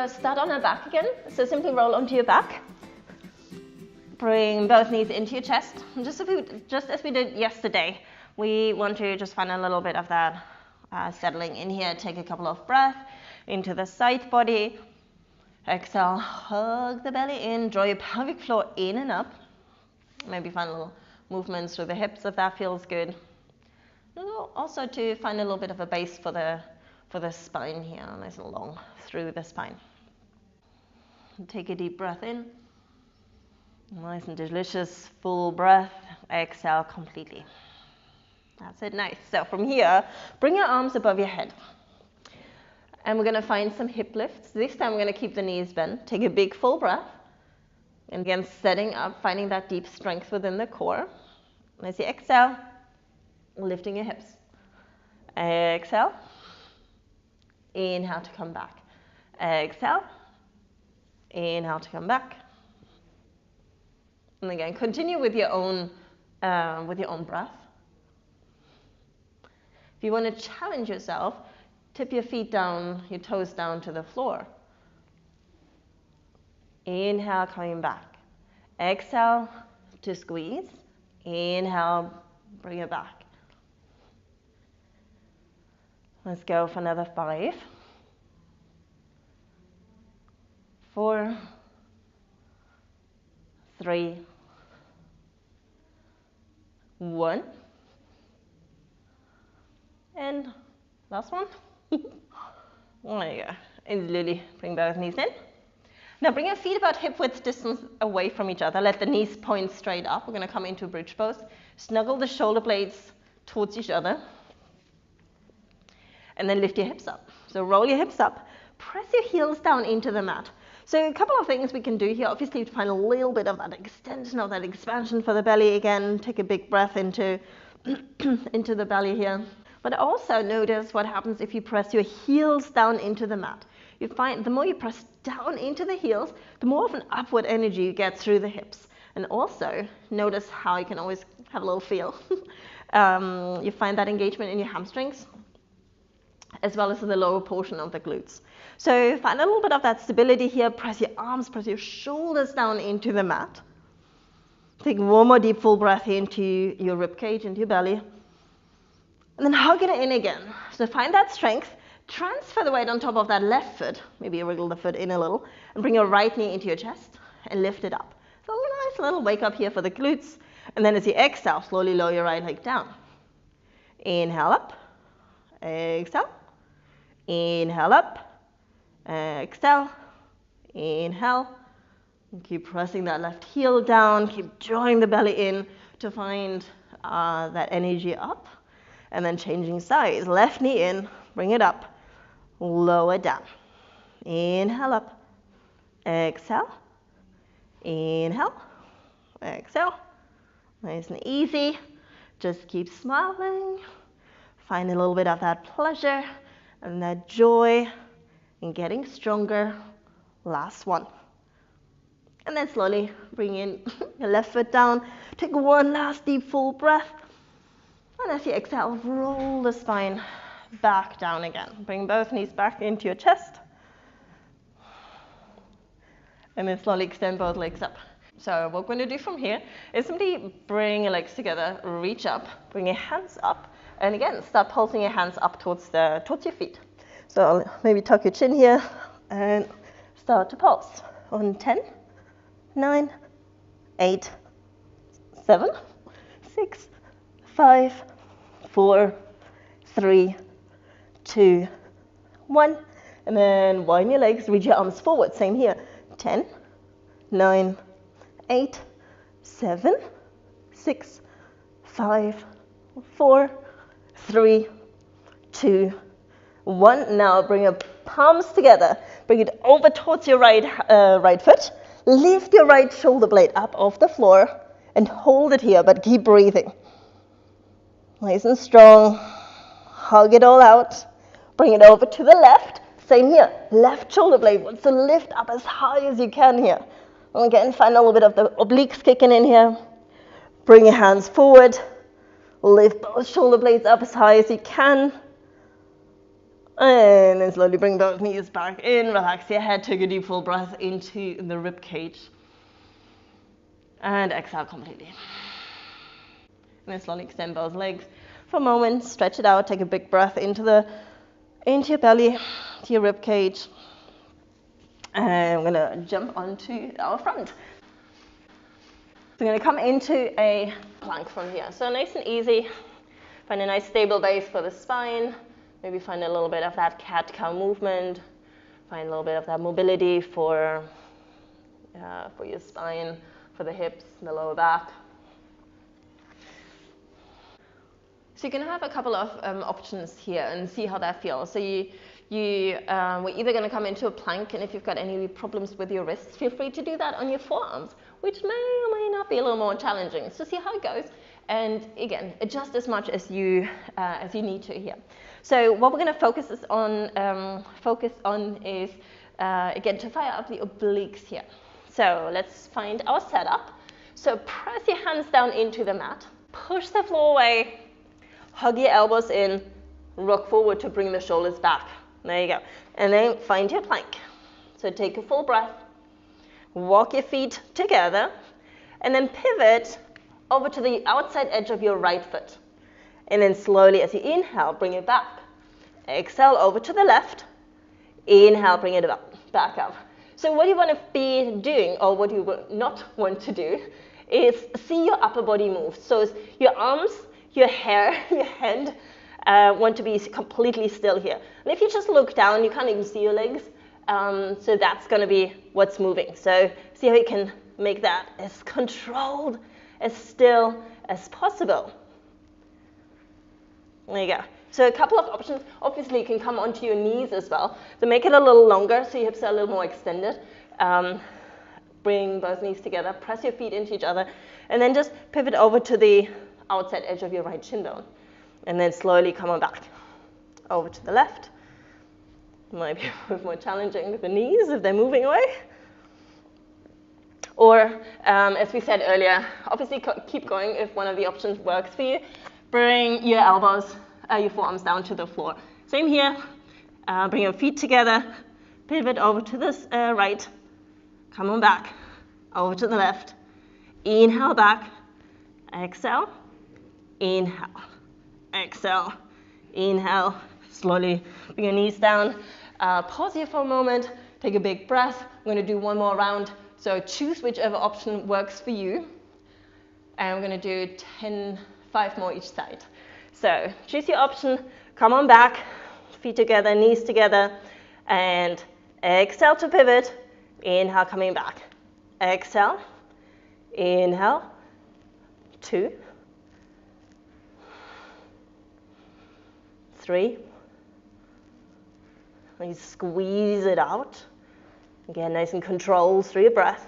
start on our back again. So simply roll onto your back. Bring both knees into your chest. Just as we did yesterday, we want to just find a little bit of that settling in here. Take a couple of breaths into the side body. Exhale, hug the belly in, draw your pelvic floor in and up. Maybe find little movements through the hips if that feels good. Also to find a little bit of a base for the spine here, nice and long through the spine. Take a deep breath in. Nice and delicious, full breath. Exhale completely. That's it, nice. So from here, bring your arms above your head. And we're going to find some hip lifts. This time we're going to keep the knees bent. Take a big full breath. And again, setting up, finding that deep strength within the core. And as you exhale, lifting your hips. Exhale. Inhale to come back. Exhale. Inhale to come back. And again, continue with your own breath. If you want to challenge yourself, tip your feet down, your toes down to the floor. Inhale, coming back. Exhale to squeeze. Inhale, bring it back. Let's go for another 5, 4, 3, 1. And last one. There you go. And slowly bring both knees in. Now bring your feet about hip width distance away from each other. Let the knees point straight up. We're going to come into bridge pose. Snuggle the shoulder blades towards each other. And then lift your hips up. So roll your hips up. Press your heels down into the mat. So a couple of things we can do here. Obviously, to find a little bit of that extension, of that expansion for the belly again. Take a big breath into the belly here. But also notice what happens if you press your heels down into the mat. You find the more you press down into the heels, the more of an upward energy you get through the hips. And also notice how you can always have a little feel. You find that engagement in your hamstrings, as well as in the lower portion of the glutes. So find a little bit of that stability here. Press your arms, press your shoulders down into the mat. Take one more deep full breath into your rib cage, into your belly. And then hug it in again. So find that strength. Transfer the weight on top of that left foot. Maybe wriggle the foot in a little. And bring your right knee into your chest and lift it up. So a nice little wake up here for the glutes. And then as you exhale, slowly lower your right leg down. Inhale up. Exhale. Inhale up. Exhale. Inhale. And keep pressing that left heel down. Keep drawing the belly in to find that energy up. And then changing sides. Left knee in, bring it up, lower down. Inhale up, exhale, inhale, exhale. Nice and easy. Just keep smiling. Find a little bit of that pleasure and that joy in getting stronger. Last one. And then slowly bring in your left foot down. Take one last deep full breath. And as you exhale, roll the spine back down again. Bring both knees back into your chest. And then slowly extend both legs up. So what we're going to do from here is simply bring your legs together, reach up, bring your hands up, and again, start pulsing your hands up towards your feet. So maybe tuck your chin here and start to pulse. On 10, 9, 8, 7, 6, 5, 4, 3, 2, 1. And then widen your legs, reach your arms forward. Same here. 10, 9, 8, 7, 6, 5, 4, 3, 2, 1. Now bring your palms together. Bring it over towards your right foot. Lift your right shoulder blade up off the floor and hold it here, but keep breathing. Nice and strong. Hug it all out. Bring it over to the left. Same here. Left shoulder blade wants to lift up as high as you can here. And again, find a little bit of the obliques kicking in here. Bring your hands forward. Lift both shoulder blades up as high as you can. And then slowly bring both knees back in, relax your head, take a deep full breath into the rib cage. And exhale completely. And then slowly extend both legs for a moment, stretch it out, take a big breath into your belly, to your rib cage. And I'm gonna jump onto our front. So I'm gonna come into a plank from here. So nice and easy. Find a nice stable base for the spine. Maybe find a little bit of that cat-cow movement. Find a little bit of that mobility for your spine, for the hips, the lower back. So you can have a couple of options here and see how that feels. So we're either going to come into a plank, and if you've got any problems with your wrists, feel free to do that on your forearms, which may or may not be a little more challenging. So see how it goes, and again, adjust as much as you need to here. So what we're going to focus on is again to fire up the obliques here. So let's find our setup. So press your hands down into the mat, push the floor away, hug your elbows in, rock forward to bring the shoulders back. There you go. And then find your plank. So take a full breath, walk your feet together, and then pivot over to the outside edge of your right foot. And then slowly, as you inhale, bring it back. Exhale over to the left. Inhale, bring it back up. So what you want to be doing, or what you would not want to do, is see your upper body move. So your arms, your hair, your head want to be completely still here. And if you just look down, you can't even see your legs. So that's going to be what's moving. So see how you can make that as controlled, as still as possible. There you go. So a couple of options. Obviously, you can come onto your knees as well. So make it a little longer so your hips are a little more extended. Bring both knees together, press your feet into each other, and then just pivot over to the outside edge of your right shin bone. And then slowly come on back. Over to the left. Might be a bit more challenging with the knees if they're moving away. Or, as we said earlier, obviously keep going if one of the options works for you. Bring your elbows, your forearms down to the floor. Same here. Bring your feet together. Pivot over to this right. Come on back. Over to the left. Inhale back. Exhale. Inhale. Exhale. Inhale. Slowly bring your knees down. Pause here for a moment. Take a big breath. We're going to do one more round. So choose whichever option works for you. And we're going to do 5 more each side. So choose your option. Come on back. Feet together, knees together. And exhale to pivot. Inhale, coming back. Exhale. Inhale. 2. 3. You squeeze it out. Again, nice and controlled through your breath.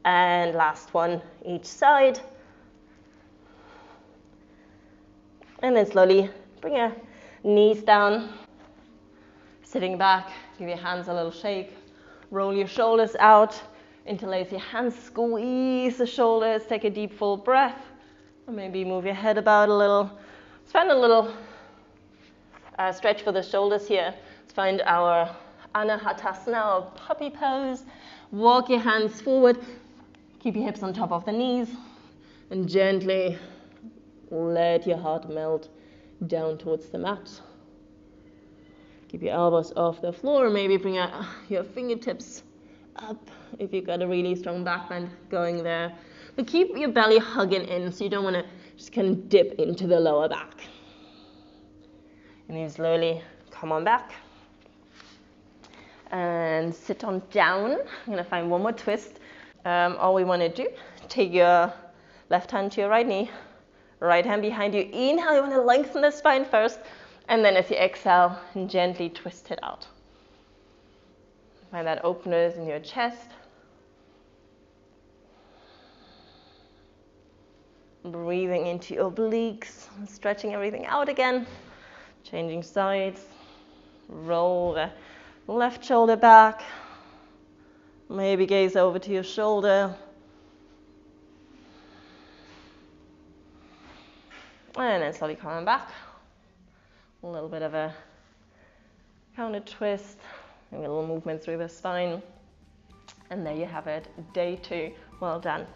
And last one, each side. And then slowly bring your knees down. Sitting back, give your hands a little shake. Roll your shoulders out. Interlace your hands, squeeze the shoulders. Take a deep, full breath. Or maybe move your head about a little. Let's find a little stretch for the shoulders here. Let's find our Anahatasana, or puppy pose. Walk your hands forward. Keep your hips on top of the knees. And gently let your heart melt down towards the mat. Keep your elbows off the floor. Maybe bring your fingertips up if you've got a really strong back bend going there. But keep your belly hugging in, so you don't want to just kind of dip into the lower back. And then slowly come on back. And sit on down. I'm going to find one more twist. All we want to do, take your left hand to your right knee, right hand behind you. Inhale, you want to lengthen the spine first. And then as you exhale, gently twist it out. Find that openness in your chest. Breathing into your obliques, stretching everything out again. Changing sides. Roll the left shoulder back. Maybe gaze over to your shoulder. And then slowly coming back. A little bit of a counter twist, maybe a little movement through the spine. And there you have it, day 2. Well done.